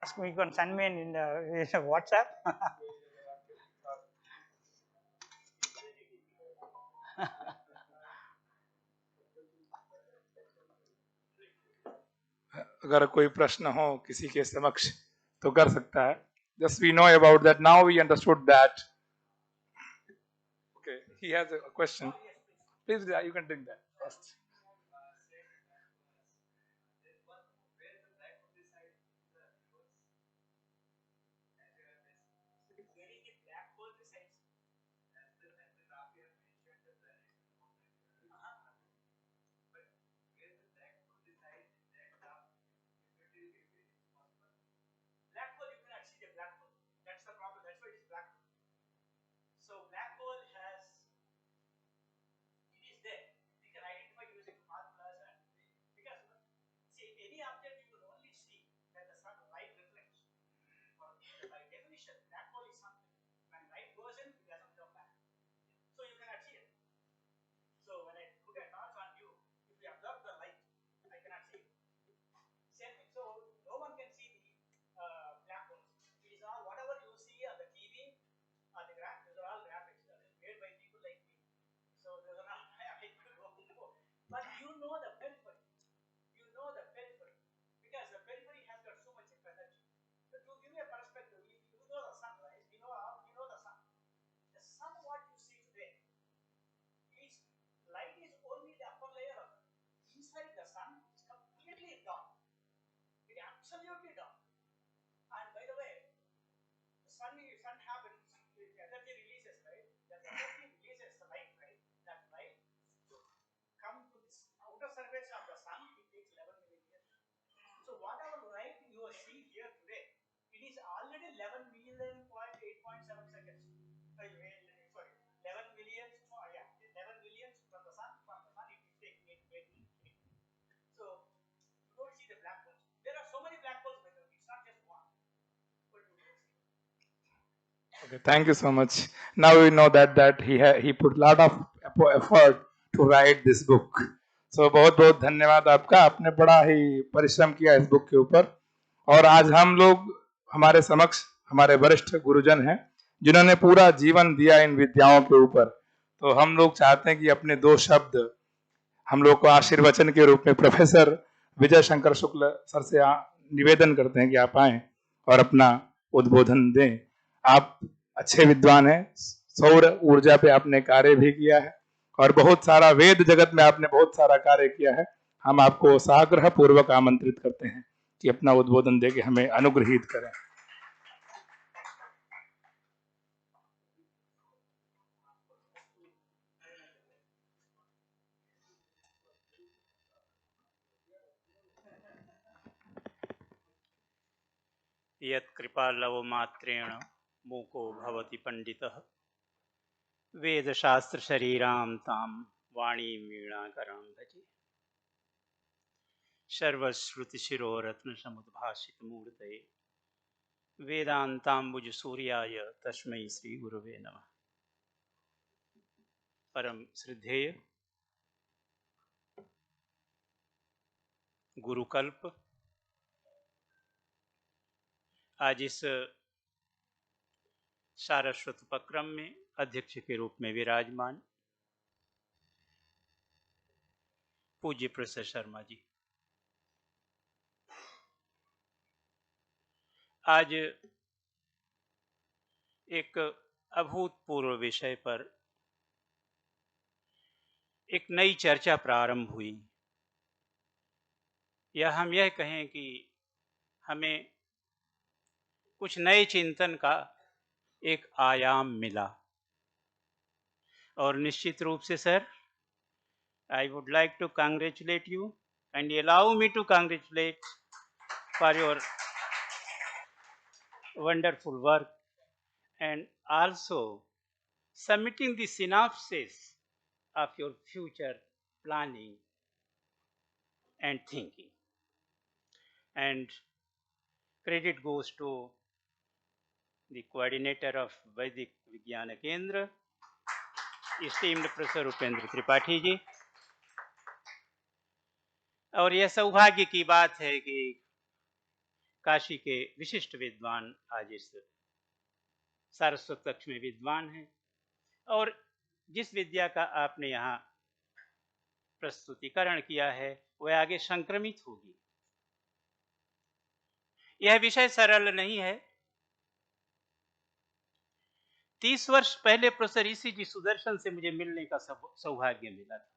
You can send me in WhatsApp. अगर कोई प्रश्न हो किसी के समक्ष तो कर सकता है. Just we know about that. Now we understood that. Okay, he has a question. Please, you can take that first. Okay, thank you so much. Now we know that he put a lot of effort to write this book. So बहुत बहुत धन्यवाद आपका. आपने बड़ा ही परिश्रम किया इस book के ऊपर. और आज हम लोग हमारे समक्ष हमारे वरिष्ठ गुरुजन हैं जिन्होंने पूरा जीवन दिया इन विद्याओं के ऊपर. तो हम लोग चाहते हैं कि अपने दो शब्द हम लोग को आशीर्वचन के रूप में प्रोफेसर विजय शंकर शुक्ल सर से निवेदन करते हैं कि आप आए और अपना उद्बोधन दें. आप अच्छे विद्वान हैं. सौर ऊर्जा पे आपने कार्य भी किया है और बहुत सारा वेद जगत में आपने बहुत सारा कार्य किया है. हम आपको साग्रह पूर्वक आमंत्रित करते हैं कि अपना उद्बोधन दे के हमें अनुग्रहित करें. यत्कृपालवमात्रेण मूको भवति पंडितः वेदशास्त्रशरीरां तां वाणीं वीणाकरां भजे. सर्वश्रुतिशिरोरत्नसमुद्भासितमूर्तये वेदान्ताम्बुजसूर्याय तस्मै श्रीगुरवे नमः. परम श्रद्धेय गुरुकल्प आज इस सारस्वत उपक्रम में अध्यक्ष के रूप में विराजमान पूज्य प्रोफेसर शर्मा जी, आज एक अभूतपूर्व विषय पर एक नई चर्चा प्रारंभ हुई. या हम यह कहें कि हमें कुछ नए चिंतन का एक आयाम मिला. और निश्चित रूप से sir, I would like to congratulate you and allow me to congratulate for your wonderful work and also submitting the synopsis of your future planning and thinking. And credit goes to the coordinator of Vedic Vigyana Kendra, esteemed Professor Upendra Tripathi जी. और यह सौभाग्य की बात है कि काशी के विशिष्ट विद्वान आज इस सारस्वत कक्ष में विद्वान हैं, और जिस विद्या का आपने यहाँ प्रस्तुतिकरण किया है वह आगे संक्रमित होगी। यह विषय सरल नहीं है। 30 वर्ष पहले प्रोफेसर ईसी जी सुदर्शन से मुझे मिलने का सौभाग्य मिला था,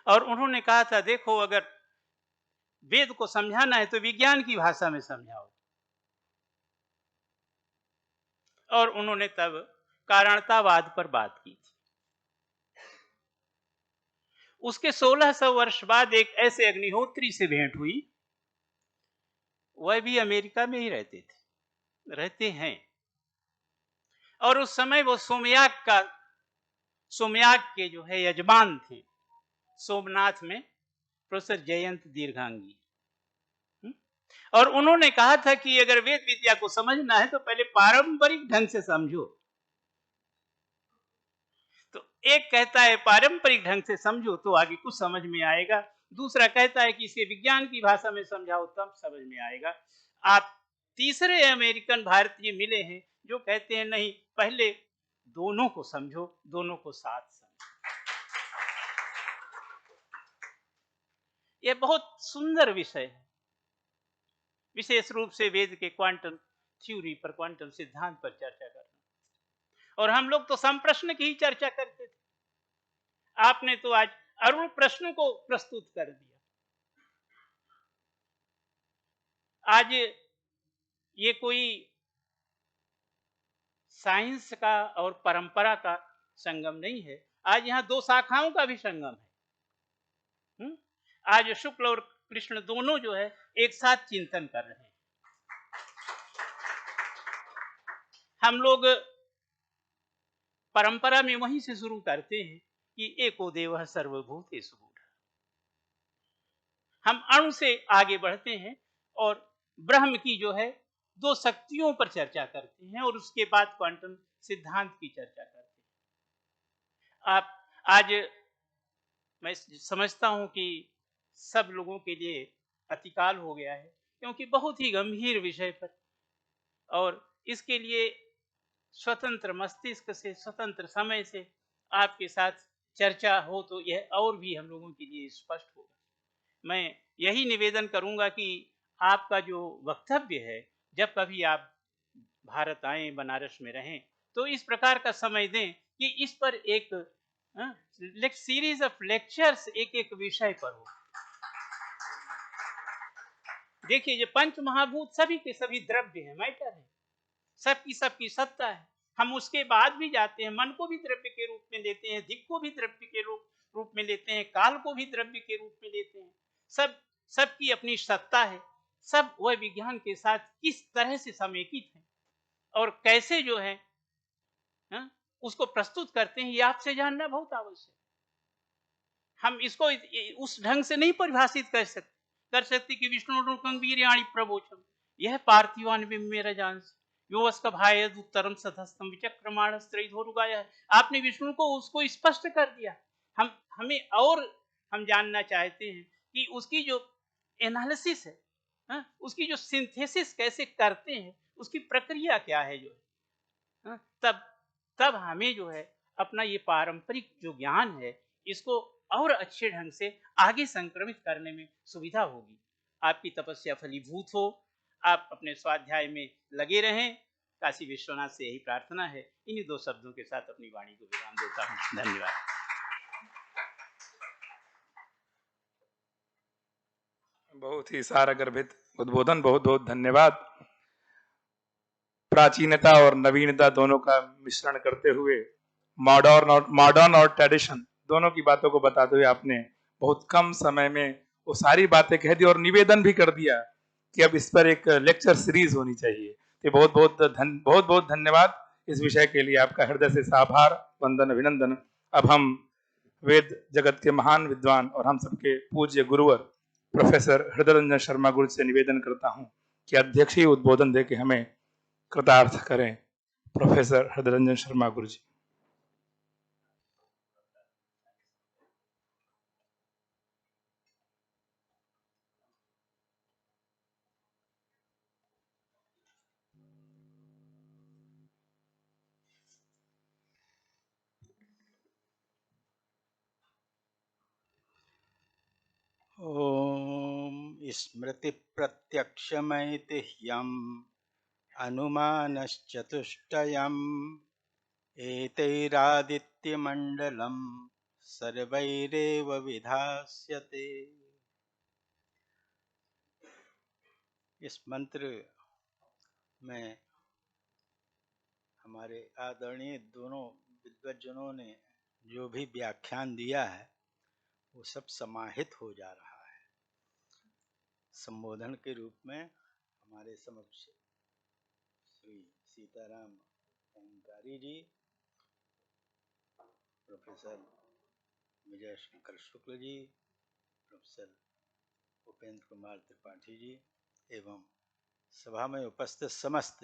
और उन्होंने कहा था, देखो अगर वेद को समझाना है तो विज्ञान की भाषा में समझाओ। और उन्होंने तब कारणतावाद पर बात की थी। उसके 1600 वर्ष बाद एक ऐसे अग्निहोत्री से भेंट हुई, वह भी अमेरिका में ही रहते हैं, और उस समय वो सोमयाग के जो है यजमान थे सोमनाथ में, प्रोफेसर जयंत दीर्घांगी। और उन्होंने कहा था कि अगर वेद विद्या को समझना है तो पहले पारंपरिक ढंग से समझो। तो एक कहता है पारंपरिक ढंग से समझो तो आगे कुछ समझ में आएगा, दूसरा कहता है कि इसे विज्ञान की भाषा में समझाओ तब समझ में आएगा। आप तीसरे अमेरिकन भारतीय मिले हैं जो कहते हैं नहीं, पहले दोनों को समझो, दोनों को साथ समझो। यह बहुत सुंदर विषय है, विशेष रूप से वेद के क्वांटम थ्योरी पर, क्वांटम सिद्धांत पर चर्चा करना। और हम लोग तो संप्रश्न की ही चर्चा करते थे, आपने तो आज अरुण प्रश्न को प्रस्तुत कर दिया। आज ये कोई साइंस का और परंपरा का संगम नहीं है, आज यहाँ दो शाखाओं का भी संगम है। आज शुक्ल और कृष्ण दोनों जो है एक साथ चिंतन कर रहे हैं। हम लोग परंपरा में वहीं से शुरू करते हैं कि एको देवः सर्वभूतेषु मूढ़ः। हम अणु से आगे बढ़ते हैं और ब्रह्म की जो है दो शक्तियों पर चर्चा करते हैं, और उसके बाद क्वांटम सिद्धांत की चर्चा करते हैं। आप आज मैं समझता हूं कि सब लोगों के लिए अतिकाल हो गया है, क्योंकि बहुत ही गंभीर विषय पर, और इसके लिए स्वतंत्र मस्तिष्क से, स्वतंत्र समय से आपके साथ चर्चा हो तो यह और भी हम लोगों के लिए स्पष्ट होगा। मैं यही निवेदन करूंगा कि आपका जो वक्तव्य है, जब कभी आप भारत आए, बनारस में रहें, तो इस प्रकार का समय दें कि इस पर एक सीरीज ऑफ लेक्चर्स एक एक विषय पर हो। देखिए, ये पंच महाभूत सभी के सभी द्रव्य है, मैटर है, सबकी सत्ता है। हम उसके बाद भी जाते हैं, मन को भी द्रव्य के रूप में लेते हैं, दिक् को भी द्रव्य के रूप में लेते हैं, काल को भी द्रव्य के रूप में लेते हैं। सबकी अपनी सत्ता है। सब वह विज्ञान के साथ किस तरह से समेकित है और कैसे जो है उसको प्रस्तुत करते हैं, ये आपसे जानना बहुत आवश्यक है। हम इसको उस ढंग से नहीं परिभाषित कर सकते कि विष्णु वीर्याणि प्रवोचम, यह पार्थिवान मेरा जानस योवस्कभायद उत्तरम सतस्तम विचक्रमाण स्त्रैधोरुगाय। आपने विष्णु को उसको स्पष्ट कर दिया। हमें और हम जानना चाहते हैं कि उसकी जो एनालिसिस है, उसकी जो सिंथेसिस कैसे करते हैं, उसकी प्रक्रिया क्या है जो है, तब हमें जो है अपना ये पारंपरिक जो ज्ञान है इसको और अच्छे ढंग से आगे संक्रमित करने में सुविधा होगी। आपकी तपस्या फलीभूत हो, आप अपने स्वाध्याय में लगे रहें, काशी विश्वनाथ से यही प्रार्थना है। इन्हीं दो शब्दों के साथ अपनी वाणी को विराम देता हूँ। धन्यवाद। बहुत ही सारगर्भित उद्बोधन, बहुत बहुत धन्यवाद। प्राचीनता और नवीनता दोनों का मिश्रण करते हुए मॉडर्न और ट्रेडिशन दोनों की बातों को बताते हुए आपने बहुत कम समय में वो सारी बातें कह दी और निवेदन भी कर दिया कि अब इस पर एक लेक्चर सीरीज होनी चाहिए। तो बहुत बहुत धन्यवाद इस विषय के लिए, आपका हृदय से आभार, वंदन, अभिनंदन। अब हम वेद जगत के महान विद्वान और हम सबके पूज्य गुरुवर प्रोफेसर हृदय रंजन शर्मा गुरु से निवेदन करता हूं कि अध्यक्ष ही उद्बोधन दे के हमें कृतार्थ करें। प्रोफेसर हृदय रंजन शर्मा गुरु जी। स्मृति प्रत्यक्षमैतिह्यम् अनुमानश्चतुष्टयम् एतैरादित्यमण्डलम् सर्वैरेव विधास्यते। इस मंत्र में हमारे आदरणीय दोनों विद्वज्जनों ने जो भी व्याख्यान दिया है वो सब समाहित हो जा रहा है। संबोधन के रूप में हमारे समक्ष श्री सीताराम अहंकारी जी, प्रोफेसर विजय शंकर शुक्ल जी, प्रोफेसर उपेंद्र कुमार त्रिपाठी जी एवं सभा में उपस्थित समस्त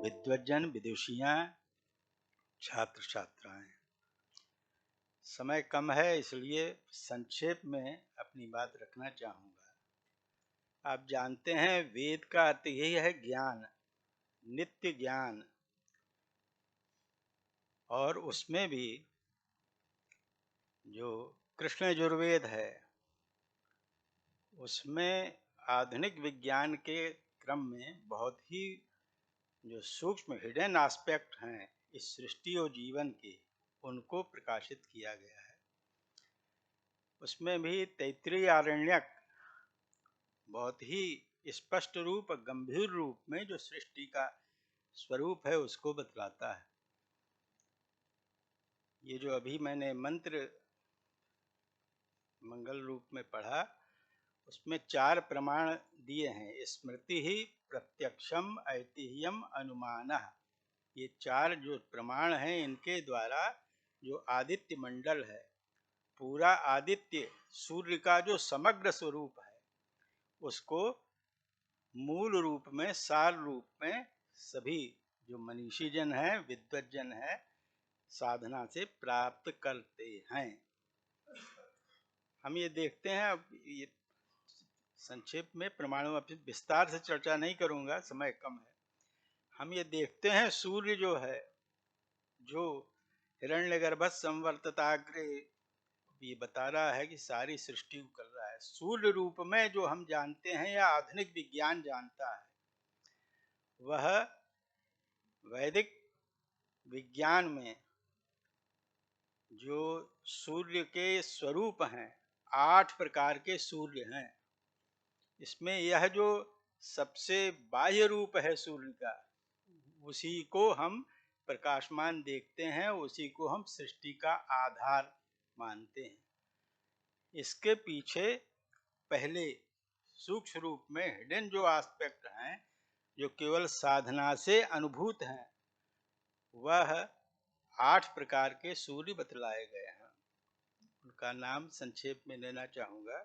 विद्वज्जन, विदुषियाँ, छात्र छात्राएं। समय कम है इसलिए संक्षेप में अपनी बात रखना चाहूँगा। आप जानते हैं वेद का अर्थ यही है ज्ञान, नित्य ज्ञान, और उसमें भी जो कृष्ण यजुर्वेद है उसमें आधुनिक विज्ञान के क्रम में बहुत ही जो सूक्ष्म हिडन एस्पेक्ट हैं इस सृष्टि और जीवन के, उनको प्रकाशित किया गया है। उसमें भी तैत्तिरीय आरण्यक बहुत ही स्पष्ट रूप, गंभीर रूप में जो सृष्टि का स्वरूप है उसको बतलाता है। ये जो अभी मैंने मंत्र मंगल रूप में पढ़ा उसमें 4 प्रमाण दिए हैं। स्मृति ही प्रत्यक्षम ऐतिह्यम अनुमानः। ये 4 जो प्रमाण हैं इनके द्वारा जो आदित्य मंडल है, पूरा आदित्य सूर्य का जो समग्र स्वरूप है उसको मूल रूप में, सार रूप में सभी जो मनीषी जन हैं, विद्वज्जन हैं, साधना से प्राप्त करते हैं। हम ये देखते हैं, अब ये संक्षेप में प्रमाणों में विस्तार से चर्चा नहीं करूंगा, समय कम है। हम ये देखते हैं सूर्य जो है, जो हिरण्यगर्भ संवर्तताग्रे, ये बता रहा है कि सारी सृष्टि को कर रहा है। सूर्य रूप में जो हम जानते हैं या आधुनिक विज्ञान जानता है, वह वैदिक विज्ञान में जो सूर्य के स्वरूप हैं, 8 प्रकार के सूर्य हैं। इसमें यह जो सबसे बाह्य रूप है सूर्य का, उसी को हम प्रकाशमान देखते हैं, उसी को हम सृष्टि का आधार मानते हैं। इसके पीछे पहले सूक्ष्म रूप में हिडन जो एस्पेक्ट हैं, जो केवल साधना से अनुभूत हैं, वह 8 प्रकार के सूर्य बतलाए गए हैं। उनका नाम संक्षेप में लेना चाहूंगा।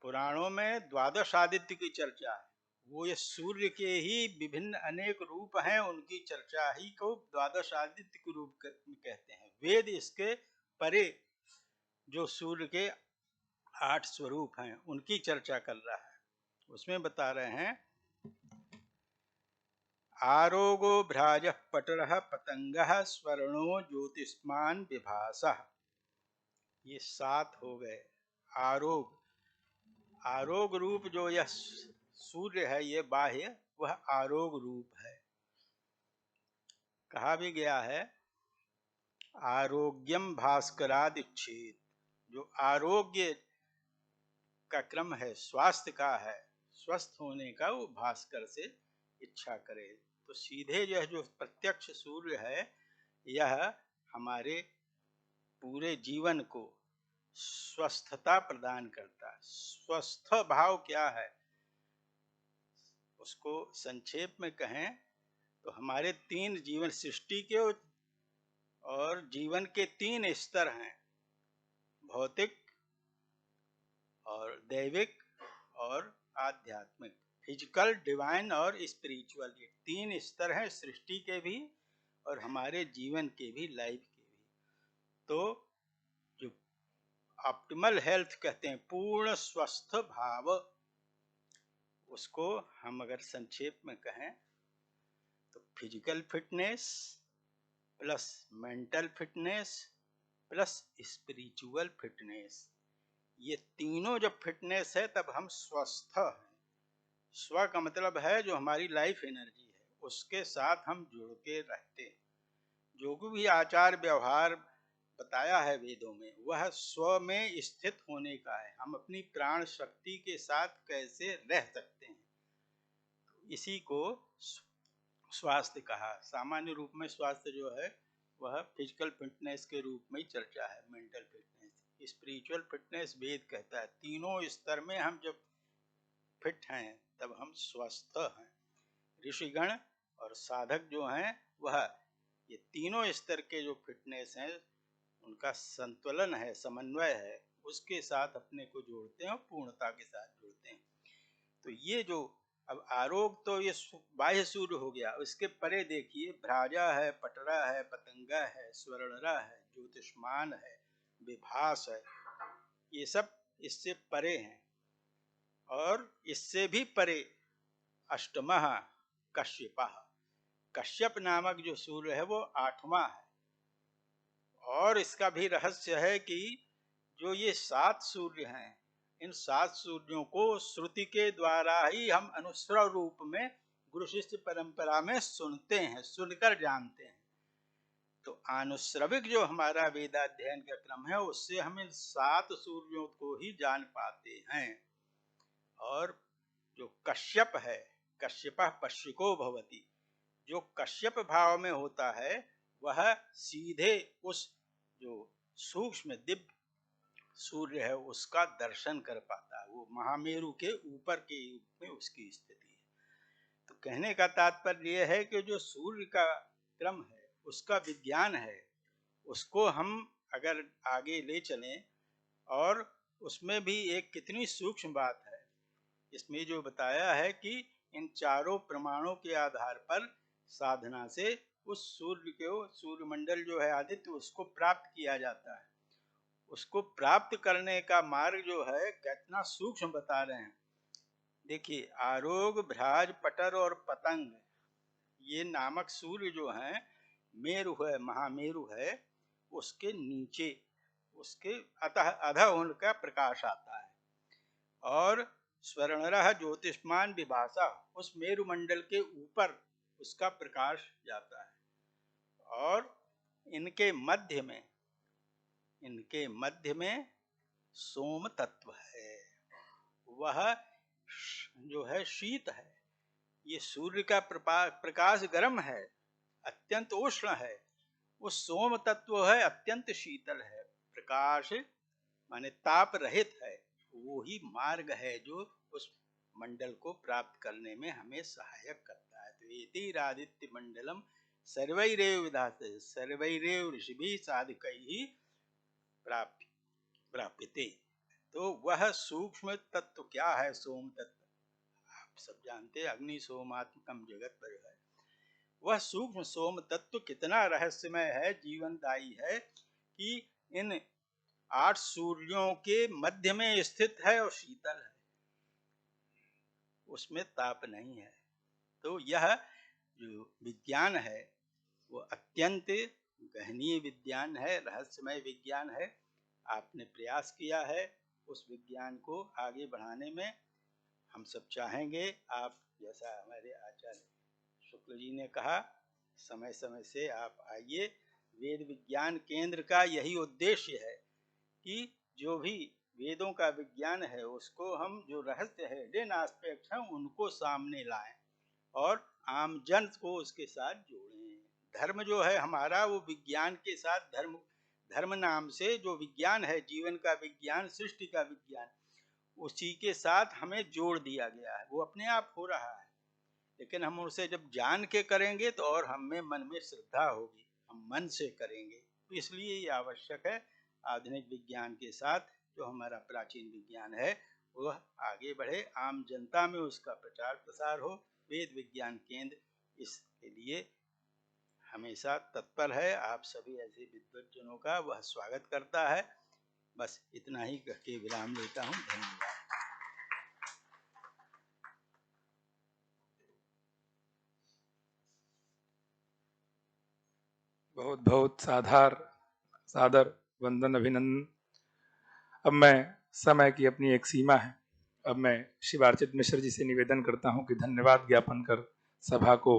पुराणों में 12 आदित्य की चर्चा है। वो ये सूर्य के ही विभिन्न अनेक रूप हैं, उनकी चर्चा ही को 12 आदित्य के रूप में कहते हैं। वेद इसके परे जो सूर्य के 8 स्वरूप हैं उनकी चर्चा कर रहा है। उसमें बता रहे हैं आरोगो भ्राजः पटलः पतंगः स्वर्णो ज्योतिष्मान विभासः। ये 7 हो गए। आरोग, आरोग रूप जो यह सूर्य है, ये बाह्य, वह आरोग रूप है। कहा भी गया है आरोग्यम भास्करादिच्छेद। जो आरोग्य का क्रम है, स्वास्थ्य का है, स्वस्थ होने का, वो भास्कर से इच्छा करे। तो सीधे यह जो प्रत्यक्ष सूर्य है, यह हमारे पूरे जीवन को स्वस्थता प्रदान करता है। स्वस्थ भाव क्या है, उसको संक्षेप में कहें तो हमारे 3 जीवन, सृष्टि के और जीवन के 3 स्तर हैं, भौतिक और दैविक और आध्यात्मिक, फिजिकल, डिवाइन और स्पिरिचुअल। ये 3 स्तर हैं सृष्टि के भी और हमारे जीवन के भी, लाइफ के भी। तो जो ऑप्टिमल हेल्थ कहते हैं, पूर्ण स्वस्थ भाव, उसको हम अगर संक्षेप में कहें तो physical fitness plus mental fitness plus spiritual fitness, ये तीनों जब फिटनेस है तब हम स्वस्थ हैं। स्व का मतलब है जो हमारी लाइफ एनर्जी है, उसके साथ हम जुड़ के रहते हैं। जो भी आचार व्यवहार बताया है वेदों में, वह स्व में स्थित होने का है। हम अपनी प्राण शक्ति के साथ कैसे रह सकते हैं, इसी को स्वास्थ्य कहा। सामान्य रूप में स्वास्थ्य जो है वह फिजिकल फिटनेस के रूप में ही चर्चा है, मेंटल फिटनेस। स्पिरिचुअल फिटनेस वेद कहता है तीनों स्तर में हम जब फिट हैं तब हम स्वस्थ हैं। ऋषिगण और साधक जो हैं वह ये तीनों स्तर के जो फिटनेस हैं उनका संतुलन है, समन्वय है, उसके साथ अपने को जोड़ते हैं और पूर्णता के साथ जोड़ते हैं। तो ये जो अब आरोग तो ये बाह्य सूर्य हो गया, उसके परे देखिए भ्राजा है, पटरा है, पतंगा है, स्वर्णरा है, ज्योतिष्मान है, विभास है, ये सब इससे परे हैं। और इससे भी परे अष्टमः कश्यपः, कश्यप नामक जो सूर्य है वो 8वां है। और इसका भी रहस्य है कि जो ये 7 सूर्य हैं, इन 7 सूर्यों को श्रुति के द्वारा ही हम अनुस्वर रूप में गुरु शिष्य परंपरा में सुनते हैं, सुनकर जानते हैं। तो अनुश्रविक जो हमारा वेदाध्ययन का क्रम है उससे हम इन 7 सूर्यों को ही जान पाते हैं। और जो कश्यप है, कश्यपः पश्चिको भवति, जो कश्यप भाव में होता है वह सीधे उस जो सूक्ष्म दिव्य सूर्य है उसका दर्शन कर पाता है। वो महामेरु के ऊपर के रूप में उसकी स्थिति है। तो कहने का तात्पर्य यह है कि जो सूर्य का क्रम है, उसका विज्ञान है, उसको हम अगर आगे ले चलें, और उसमें भी एक कितनी सूक्ष्म बात है इसमें जो बताया है कि इन चारों प्रमाणों के आधार पर साधना से उस सूर्य को, सूर्यमंडल जो है आदित्य, उसको प्राप्त किया जाता है। उसको प्राप्त करने का मार्ग जो है कितना सूक्ष्म बता रहे हैं। देखिए आरोग, भ्राज, पटर और पतंग, ये नामक सूर्य जो हैं, मेरु है, महामेरु है, उसके नीचे, उसके अधः उनका प्रकाश आता है। और स्वर्णरः ज्योतिष्मान विभासा, उस मेरु मंडल के ऊपर उसका प्रकाश जाता है। और इनके मध्य में सोम तत्व है, वह जो है शीत है। ये सूर्य का प्रकाश गर्म है, अत्यंत उष्ण है, उस सोम तत्व है अत्यंत शीतल है। प्रकाश माने ताप रहित है। वो ही मार्ग है जो उस मंडल को प्राप्त करने में हमें सहायक करता है। तो एतिरादित्य मंडलम सर्वैरेव विधाते सर्वैरेव ऋषिभिः साधकैः प्राप्यते। तो वह सूक्ष्म तत्व क्या है? सोम तत्व आप सब जानते हैं, अग्नि सोमात्मकम जगत पर है। वह सूक्ष्म सोम तत्व कितना रहस्यमय है, जीवनदायी है कि इन 8 सूर्यों के मध्य में स्थित है और शीतल है, उसमें ताप नहीं है। तो यह जो विज्ञान है वो अत्यंत गहनीय विज्ञान है, रहस्यमय विज्ञान है। आपने प्रयास किया है उस विज्ञान को आगे बढ़ाने में। हम सब चाहेंगे आप जैसा हमारे आचार्य शुक्ल जी ने कहा, समय समय से आप आइए। वेद विज्ञान केंद्र का यही उद्देश्य है कि जो भी वेदों का विज्ञान है उसको हम, जो रहस्य है, हिडन एस्पेक्ट्स हैं, उनको सामने लाएं और आम जन को उसके साथ जोड़ें। धर्म जो है हमारा वो विज्ञान के साथ, धर्म नाम से जो विज्ञान है, जीवन का विज्ञान, सृष्टि का विज्ञान, उसी के साथ हमें जोड़ दिया गया है। वो अपने आप हो रहा है, लेकिन हम उसे जब जान के करेंगे तो और हमें मन में श्रद्धा होगी, हम मन से करेंगे। तो इसलिए ये आवश्यक है आधुनिक विज्ञान के साथ जो हमारा प्राचीन विज्ञान है वह आगे बढ़े, आम जनता में उसका प्रचार प्रसार हो। वेद विज्ञान केंद्र इसके लिए हमेशा तत्पर है। आप सभी ऐसे विद्वज्जनों का वह स्वागत करता है। बस इतना ही कह के विराम लेता हूँ। धन्यवाद। बहुत बहुत सादर वंदन, अभिनंदन। अब मैं समय की अपनी एक सीमा है। अब मैं शिवार्चित मिश्र जी से निवेदन करता हूं कि धन्यवाद ज्ञापन कर सभा को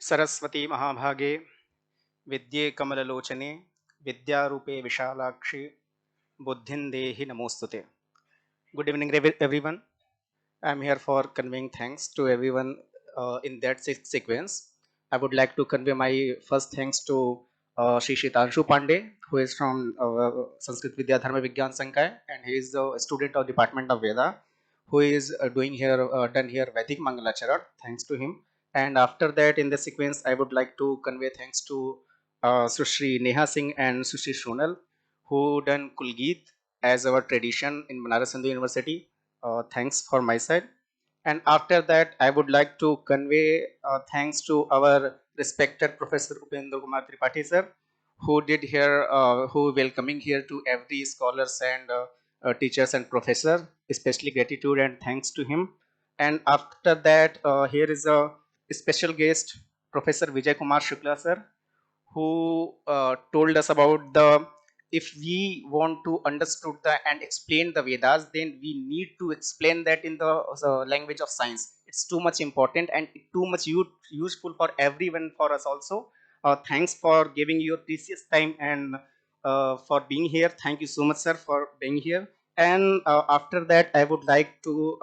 सरस्वती महाभागे विद्ये कमललोचने विद्यारूपे विशालाक्षी बुद्धिं देहि नमोस्तुते. Good evening, everyone. I am here for conveying thanks to everyone in that sequence. I would like to convey my first thanks to Shri Shitanshu Pandey, who is from Sanskrit Vidya Dharma Vigyan Sankai, and he is a student of Department of Veda, who is done here Vedic Mangalacharan. Thanks to him. And after that, in the sequence, I would like to convey thanks to Sushri Neha Singh and Sushri Shonal, who done Kulgeet as our tradition in Banaras Hindu University. Thanks for my side. And after that, I would like to convey thanks to our respected Professor Upendra Kumar Tripathi sir, who did here, who welcoming here to every scholars and teachers and professor. Especially gratitude and thanks to him. And after that, here is a special guest, Professor Vijay Kumar Shukla sir, who told us about the, if we want to understood the and explain the Vedas, then we need to explain that in the language of science. It's too much important and too much useful for everyone, for us also. Thanks for giving your precious time and for being here. Thank you so much, sir, for being here. And after that, I would like to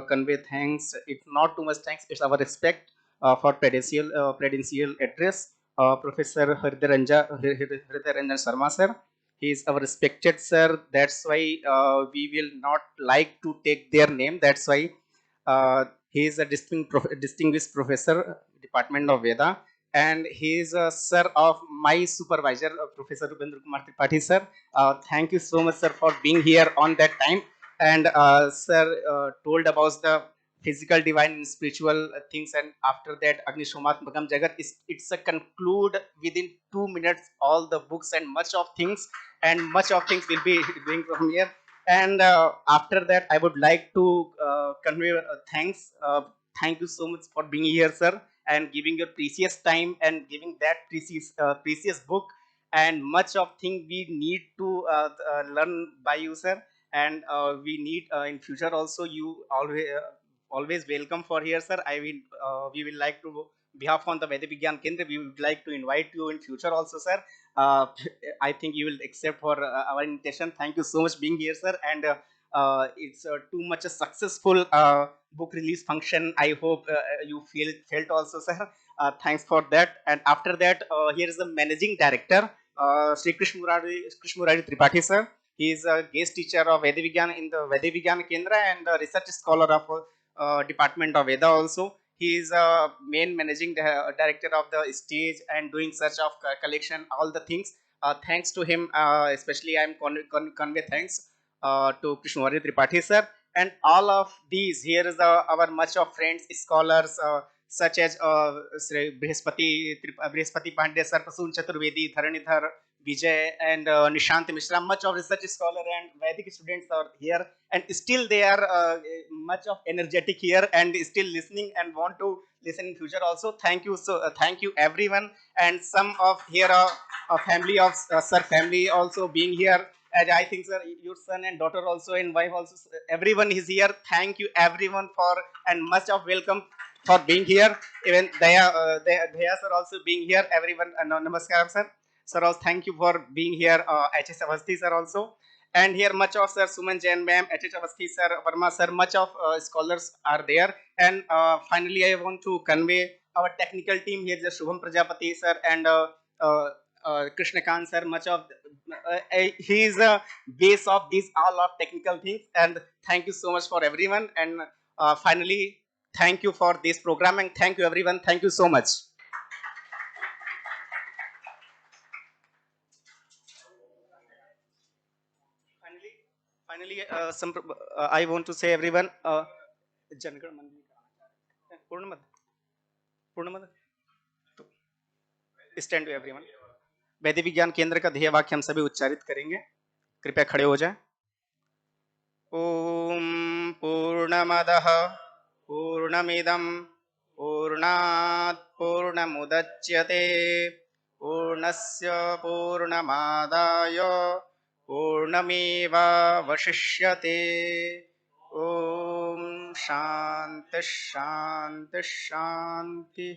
convey thanks. It's not too much thanks, it's our respect for prudential address, Professor Hridayaranjan Sharma sir. He is our respected sir. That's why we will not like to take their name. That's why he is a distinguished professor, Department of Veda, and he is a sir of my supervisor, Professor Upendra Kumar Tripathi sir. Thank you so much, sir, for being here on that time. And sir told about the physical, divine, and spiritual things, and after that, Agnishomatmakam Jagat is, it's a conclude within 2 minutes all the books and much of things will be doing from here. And after that, I would like to convey thanks. Thank you so much for being here, sir, and giving your precious time and giving that precious book, and much of thing we need to learn by you, sir. And we need in future also, you always welcome for here, sir. We will like to behalf on the Vedic Vigyan Kendra, we would like to invite you in future also, sir. uh, I think you will accept for our invitation. Thank you so much being here, sir. And it's too much a successful book release function. I hope you felt also, sir. Thanks for that. And after that, here is the managing director, Sri Krishmurari Tripathi sir. He is a guest teacher of Vedic Vigyan in the Vedic Vigyan Kendra and a research scholar of Department of Veda also. He is a main managing director of the stage and doing search of collection, all the things. Thanks to him, especially I am convey thanks to Krishnavari Tripathi sir. And all of these, here is our much of friends, scholars, such as Sri Brihaspati Pandey sir, Prasoon Chaturvedi, Dharanidhar, Vijay, and Nishant Mishra. Much of research scholar and Vedic students are here, and still they are much of energetic here and still listening and want to listen in future also. Thank you. So thank you everyone. And some of here a family of sir family also being here. And I think, sir, your son and daughter also and wife also, everyone is here. Thank you everyone for, and much of welcome for being here. Even Daya sir also being here. Everyone, namaskaram sir. Sir, also thank you for being here. HS Avasthi sir also. And here much of sir Suman Jain ma'am, HS Avasthi sir, Verma sir, much of scholars are there. And finally, I want to convey our technical team here, the Shubham Prajapati sir and Krishna Kant sir. Much of he is a base of these all of technical things. And thank you so much for everyone. And finally, thank you for this program, and thank you everyone. Thank you so much. Finally, I want to say everyone, Jangar Mandi Purnamad, Purnamad, stand to everyone. वैदिक विज्ञान केंद्र का ध्येय वाक्य हम सभी उच्चारित करेंगे. कृपया खड़े हो जाएं. ओम पूर्णमदः पूर्णमिदं पूर्णात् पूर्णात् पूर्णमुदच्यते पूर्णस्य पूर्णमादाय पूर्णमेवावशिष्यते। ॐ शान्तिः शान्तिः शान्तिः।